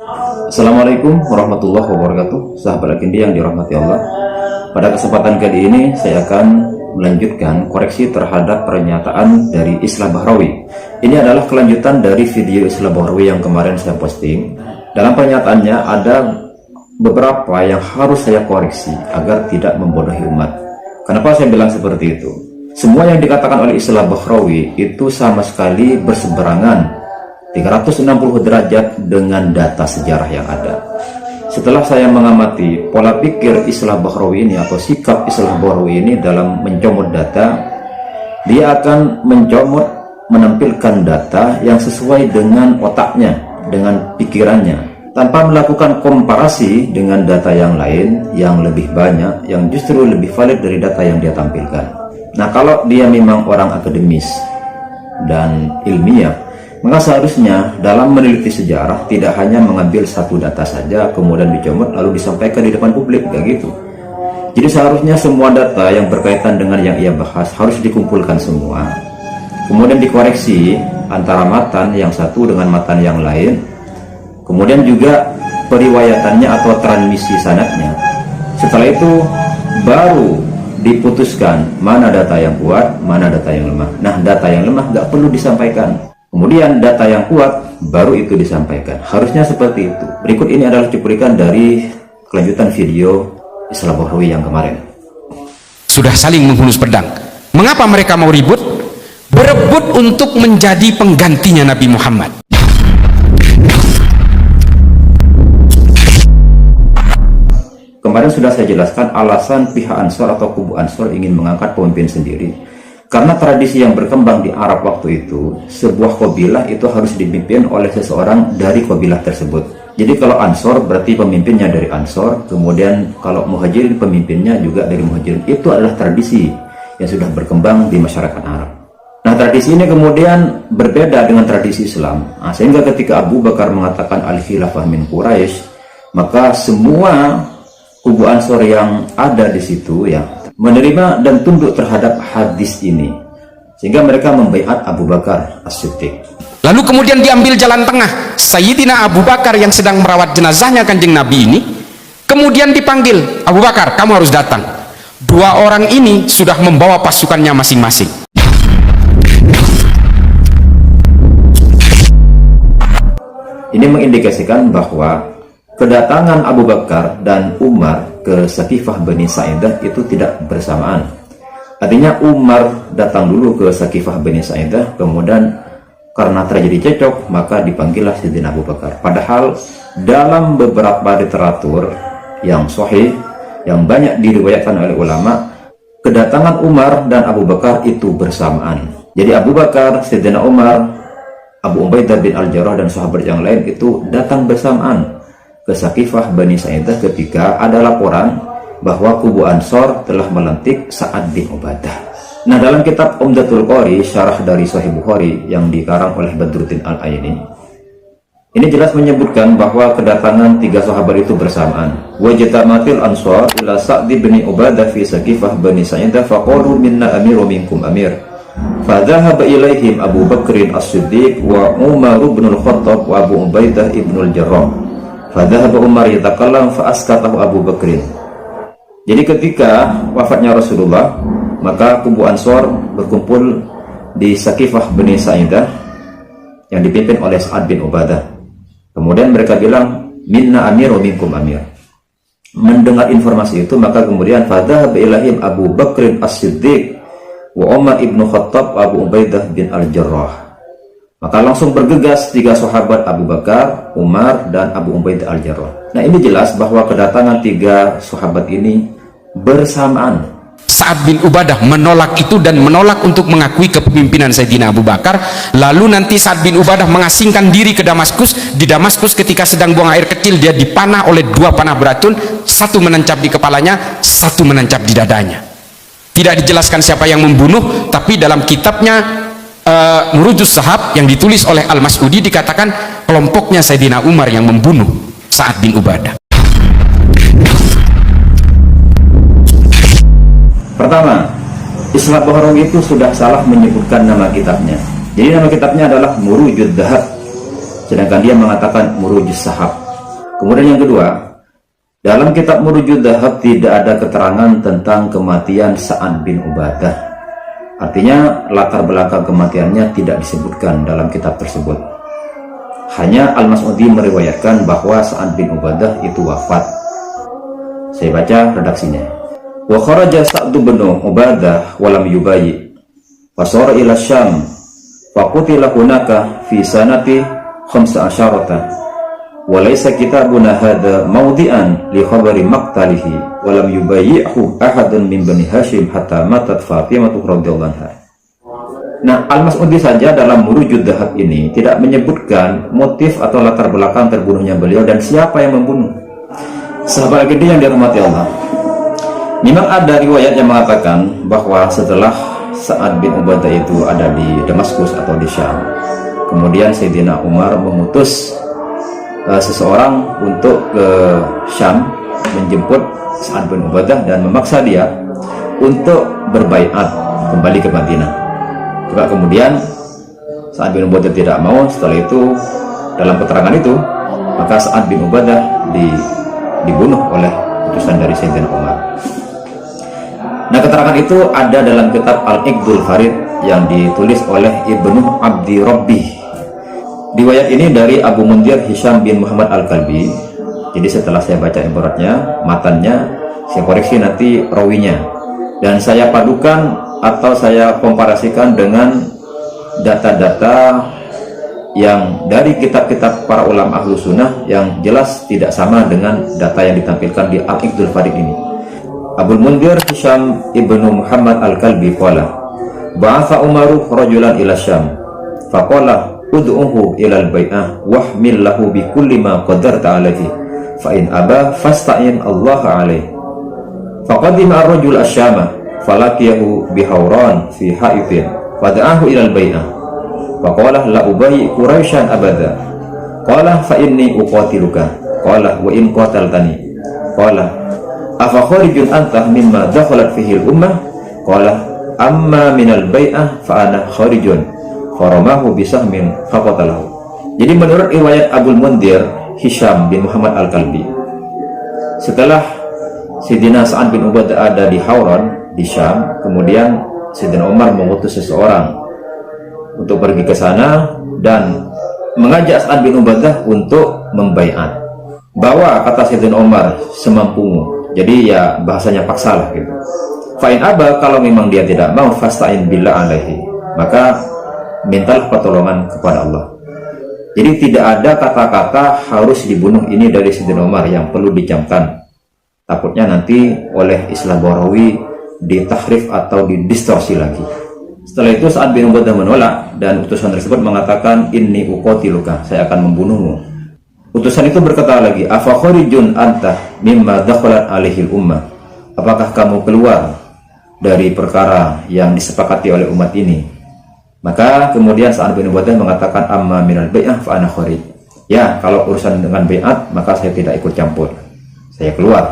Assalamualaikum warahmatullahi wabarakatuh, sahabat Agindi yang dirahmati Allah. Pada kesempatan kali ini saya akan melanjutkan koreksi terhadap pernyataan dari Islah Bahrawi. Ini adalah kelanjutan dari video Islah Bahrawi yang kemarin saya posting. Dalam pernyataannya ada beberapa yang harus saya koreksi agar tidak membodohi umat. Kenapa saya bilang seperti itu? Semua yang dikatakan oleh Islah Bahrawi itu sama sekali berseberangan 360 derajat dengan data sejarah yang ada. Setelah saya mengamati pola pikir Islah Bahrawi ini atau sikap Islah Bahrawi ini dalam mencomot data, dia akan menampilkan data yang sesuai dengan otaknya, dengan pikirannya, tanpa melakukan komparasi dengan data yang lain yang lebih banyak, yang justru lebih valid dari data yang dia tampilkan. Nah, kalau dia memang orang akademis dan ilmiah, maka seharusnya dalam meneliti sejarah tidak hanya mengambil satu data saja kemudian dicomot lalu disampaikan di depan publik, kayak gitu. Jadi seharusnya semua data yang berkaitan dengan yang ia bahas harus dikumpulkan semua, kemudian dikoreksi antara matan yang satu dengan matan yang lain, kemudian juga periwayatannya atau transmisi sanadnya. Setelah itu baru diputuskan mana data yang kuat, mana data yang lemah. Nah, data yang lemah nggak perlu disampaikan, kemudian data yang kuat baru itu disampaikan. Harusnya seperti itu. Berikut ini adalah cuplikan dari kelanjutan video Islah Bahrawi yang kemarin. Sudah saling menghunus pedang. Mengapa mereka mau ribut? Berebut untuk menjadi penggantinya Nabi Muhammad. Kemarin sudah saya jelaskan alasan pihak Ansor atau kubu Ansor ingin mengangkat pemimpin sendiri. Karena tradisi yang berkembang di Arab waktu itu, sebuah kabilah itu harus dipimpin oleh seseorang dari kabilah tersebut. Jadi kalau Ansor berarti pemimpinnya dari Ansor, kemudian kalau Muhajirin pemimpinnya juga dari Muhajirin. Itu adalah tradisi yang sudah berkembang di masyarakat Arab. Nah, tradisi ini kemudian berbeda dengan tradisi Islam. Nah, sehingga ketika Abu Bakar mengatakan al-khilafah min Quraisy, maka semua kubu Ansor yang ada di situ ya menerima dan tunduk terhadap hadis ini, sehingga mereka membaiat Abu Bakar As-Siddiq. Lalu kemudian diambil jalan tengah. Sayyidina Abu Bakar yang sedang merawat jenazahnya Kanjeng Nabi ini kemudian dipanggil, Abu Bakar, kamu harus datang. Dua orang ini sudah membawa pasukannya masing-masing. Ini mengindikasikan bahwa kedatangan Abu Bakar dan Umar ke Sakifah Bani Sa'idah itu tidak bersamaan. Artinya Umar datang dulu ke Sakifah Bani Sa'idah, kemudian karena terjadi cekcok maka dipanggillah Sayyidina Abu Bakar. Padahal dalam beberapa literatur yang sahih yang banyak diriwayatkan oleh ulama, kedatangan Umar dan Abu Bakar itu bersamaan. Jadi Abu Bakar, Sayyidina Umar, Abu Ubaidah bin Al-Jarrah dan sahabat yang lain itu datang bersamaan ke Sakifah Bani Sa'idah ketika ada laporan bahwa kubu Ansor telah melantik Sa'ad bin Ubadah. Nah, dalam kitab Umdatul Qari, syarah dari Sahih Bukhari yang dikarang oleh Badruddin Al-Aini, ini jelas menyebutkan bahwa kedatangan tiga sahabat itu bersamaan. Wajtamatil Ansor ila Sa'd bin Ubadah fi Sakifah Bani Sa'idah faqalu minna amiru minkum amir. Fadhahaba ilaihim Abu Bakrin As-Siddiq wa Umar bin Al-Khattab wa Abu Ubaidah ibn Al-Jarrah. Fadhahaba Umar yatakallam fa askatahu Abu Bakrin. Jadi ketika wafatnya Rasulullah, maka kubu Ansor berkumpul di Sakifah Bani Sa'idah yang dipimpin oleh Sa'ad bin Ubadah. Kemudian mereka bilang, minna amir wa minkum amir. Mendengar informasi itu, maka kemudian fadhahaba ilaihim Abu Bakrin As-Siddiq wa Umar ibn Khattab wa Abu Ubaidah bin Al-Jarrah. Maka langsung bergegas tiga sahabat, Abu Bakar, Umar, dan Abu Ubaidah Al-Jarrah. Nah, ini jelas bahwa kedatangan tiga sahabat ini bersamaan. Sa'ad bin Ubadah menolak itu dan menolak untuk mengakui kepemimpinan Sayyidina Abu Bakar. Lalu nanti Sa'ad bin Ubadah mengasingkan diri ke Damaskus. Di Damaskus ketika sedang buang air kecil, dia dipanah oleh dua panah beracun. Satu menancap di kepalanya, satu menancap di dadanya. Tidak dijelaskan siapa yang membunuh, tapi dalam kitabnya Murujus Sahab yang ditulis oleh Al-Mas'udi dikatakan kelompoknya Sayyidina Umar yang membunuh Sa'ad bin Ubadah. Pertama, Islah Bahrawi itu sudah salah menyebutkan nama kitabnya. Jadi nama kitabnya adalah Murujud Dhahab, sedangkan dia mengatakan Murujus Sahab. Kemudian yang kedua, dalam kitab Murujud Dhahab tidak ada keterangan tentang kematian Sa'ad bin Ubadah. Artinya latar belakang kematiannya tidak disebutkan dalam kitab tersebut. Hanya Al-Mas'udi meriwayatkan bahwa Sa'ad bin Ubadah itu wafat. Saya baca redaksinya. Wa kharaja Sa'd bin Ubadah wa lam yubayyi. Fasara ila Syam fa qutila hunaka fi sanati 15. Walaysa kitabuna hadha mawdi'an li khabari maqtalihi wa lam yubayyi'hu ahadun min Bani Hashim hatta matat Fatimah radhiyallahu anha. Nah, Al-Mas'udi saja dalam Murujud Dhahab ini tidak menyebutkan motif atau latar belakang terbunuhnya beliau dan siapa yang membunuh. Sahabat gede yang dirahmati Allah, memang ada riwayat yang mengatakan bahwa setelah Sa'ad bin Ubadah itu ada di Damaskus atau di Syam, kemudian Sayyidina Umar mengutus seseorang untuk ke Syam menjemput Sa'ad bin Ubadah dan memaksa dia untuk berbaiat kembali ke Madinah. Juga kemudian Sa'ad bin Ubadah tidak mau. Setelah itu, dalam keterangan itu, maka Sa'ad bin Ubadah dibunuh oleh utusan dari Sayyidina Umar. Nah, keterangan itu ada dalam kitab Al-Iqdul Farid yang ditulis oleh Ibnu Abdi Rabbih. Riwayat ini dari Abu Mundir Hisham bin Muhammad Al-Kalbi. Jadi setelah saya baca ibaratnya, matannya, saya koreksi nanti rawinya, dan saya padukan atau saya komparasikan dengan data-data yang dari kitab-kitab para ulama ahlu sunnah yang jelas tidak sama dengan data yang ditampilkan di Al-Iqdul Farid ini. Abu Mundir Hisham ibnu Muhammad Al-Kalbi qala ba'atha Umaru rajulan ila Syam faqala ud'uhu ilal bai'ah wahmil lahu bi kulli ma qadarta alaihi fa in aba fasta'in Allah alaihi. Faqadima ar-rajul asy-Syama falaqiyahu bi Hawran fi haithin fada'ahu ilal bai'ah faqala la ubayyi Quraisyan abada. Qala fa inni uqatiluka. Qala wa in qataltani. Qala afa kharijun anta mimma dakhalat fihi al-ummah. Qala amma minal bai'ah fa ana kharijun. Faramahu bisahmin faqatalahu. Jadi menurut riwayat Abul Mundir Hisham bin Muhammad Al-Kalbi, setelah Sayyidina Sa'ad bin Ubadah ada di Hawran di Syam, kemudian Sayyidina Umar mengutus seseorang untuk pergi ke sana dan mengajak Sa'ad bin Ubadah untuk membaiat. Bawa, kata Sayyidina Umar, semampumu. Jadi ya bahasanya paksalah gitu. Fa'in aba, kalau memang dia tidak mau, fasta'in billah alaihi, maka mintalah pertolongan kepada Allah. Jadi tidak ada kata-kata harus dibunuh ini dari Sayyidina Umar yang perlu dicamkan. Takutnya nanti oleh Islam Barawi ditahrif atau didistorsi lagi. Setelah itu Sa'ad bin Ubadah menolak dan utusan tersebut mengatakan inni uqatiluka, saya akan membunuhmu. Utusan itu berkata lagi, afa kharijun anta mimma dakhalat alaihi ummah, apakah kamu keluar dari perkara yang disepakati oleh umat ini? Maka kemudian Sa'ad bin Ubadah mengatakan amma minal bai'ah fa ana kharij. Ya, kalau urusan dengan bai'at maka saya tidak ikut campur, saya keluar.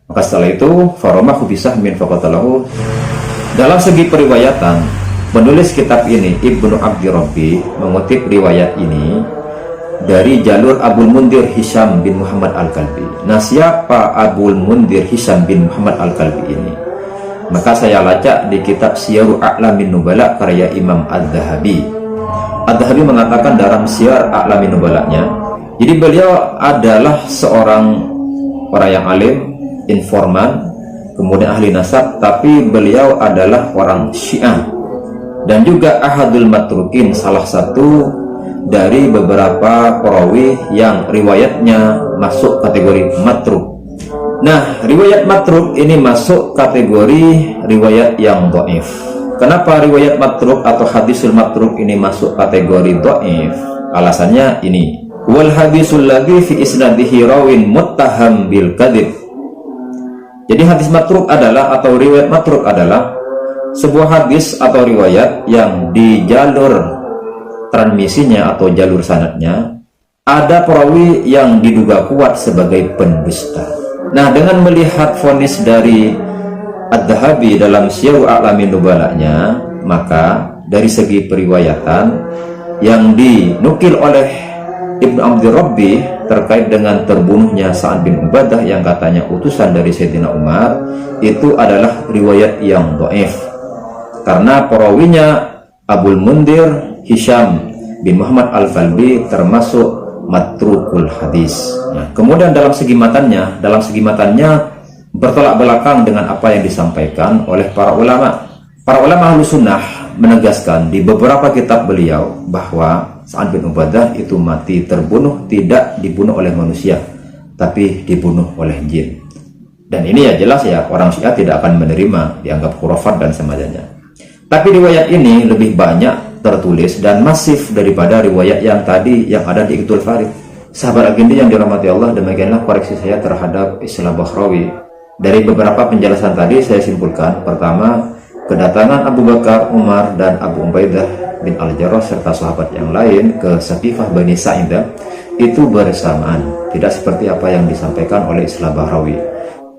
Maka setelah itu faramahu bisahmin faqatalahu. Dalam segi periwayatan, penulis kitab ini Ibnu Abdi Rabbi mengutip riwayat ini dari jalur Abul Mundir Hisham bin Muhammad Al-Kalbi. Nah, siapa Abul Mundir Hisham bin Muhammad Al-Kalbi ini? Maka saya lacak di kitab Syiar A'lamin Nubala karya Imam Adz-Dzahabi. Adz-Dzahabi mengatakan dalam Syiar A'lamin Nubalanya, jadi beliau adalah seorang orang yang alim, informan, kemudian ahli nasab, tapi beliau adalah orang Syiah dan juga ahadul matrukin, salah satu dari beberapa perawi yang riwayatnya masuk kategori matruk. Nah, riwayat matruk ini masuk kategori riwayat yang dhaif. Kenapa riwayat matruk atau hadisul matruk ini masuk kategori dhaif? Alasannya ini, wal hadisul ladzi fi isnadihi rawin muttaham bil kadzib. Jadi hadis matruk adalah atau riwayat matruk adalah sebuah hadis atau riwayat yang di jalur transmisinya atau jalur sanadnya ada perawi yang diduga kuat sebagai pendusta. Nah, dengan melihat vonis dari Adz-Dzahabi dalam Syiar A'lamin Nubalanya, maka dari segi periwayatan yang dinukil oleh Ibnu Abdi Rabbi terkait dengan terbunuhnya Sa'ad bin Ubadah yang katanya utusan dari Sayyidina Umar, itu adalah riwayat yang dhaif. Karena perawinya Abul Mundir Hisham bin Muhammad Al-Kalbi termasuk matrukul hadis. Nah, kemudian dalam segi matannya bertolak belakang dengan apa yang disampaikan oleh para ulama. Para ulama Ahlus Sunnah menegaskan di beberapa kitab beliau bahwa Sa'ad bin Ubadah itu mati terbunuh, tidak dibunuh oleh manusia, tapi dibunuh oleh jin. Dan ini ya jelas ya, orang Syiah tidak akan menerima, dianggap khurafat dan semacamnya. Tapi riwayat ini lebih banyak tertulis dan masif daripada riwayat yang tadi yang ada di Iqtul Farid. Sahabat Agindi yang dirahmati Allah, demikianlah koreksi saya terhadap istilah Bakhrawi. Dari beberapa penjelasan tadi saya simpulkan, pertama, kedatangan Abu Bakar, Umar, dan Abu Ubaidah bin Al-Jarrah serta sahabat yang lain ke Saqifah Bani Sa'idah itu bersamaan, tidak seperti apa yang disampaikan oleh istilah Bahrawi.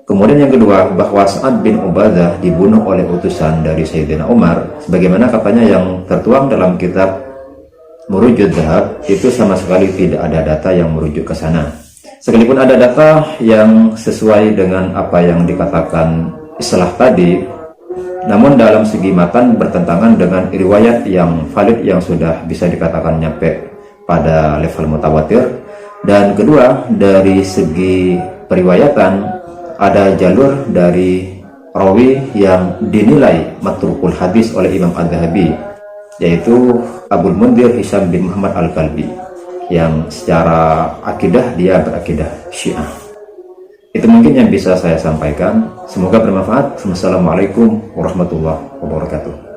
Kemudian yang kedua, bahwa Sa'ad bin Ubadah dibunuh oleh utusan dari Sayyidina Umar, sebagaimana katanya yang tertuang dalam kitab Murujud Dhahab, itu sama sekali tidak ada data yang merujuk ke sana. Sekalipun ada data yang sesuai dengan apa yang dikatakan istilah tadi, namun dalam segi matan bertentangan dengan riwayat yang valid yang sudah bisa dikatakan nyampe pada level mutawatir. Dan kedua, dari segi periwayatan ada jalur dari rawi yang dinilai matrukul hadis oleh Imam Adz-Dzahabi, yaitu Abul Mundir Hisham bin Muhammad Al-Kalbi, yang secara akidah dia berakidah Syiah. Itu mungkin yang bisa saya sampaikan. Semoga bermanfaat. Wassalamualaikum warahmatullahi wabarakatuh.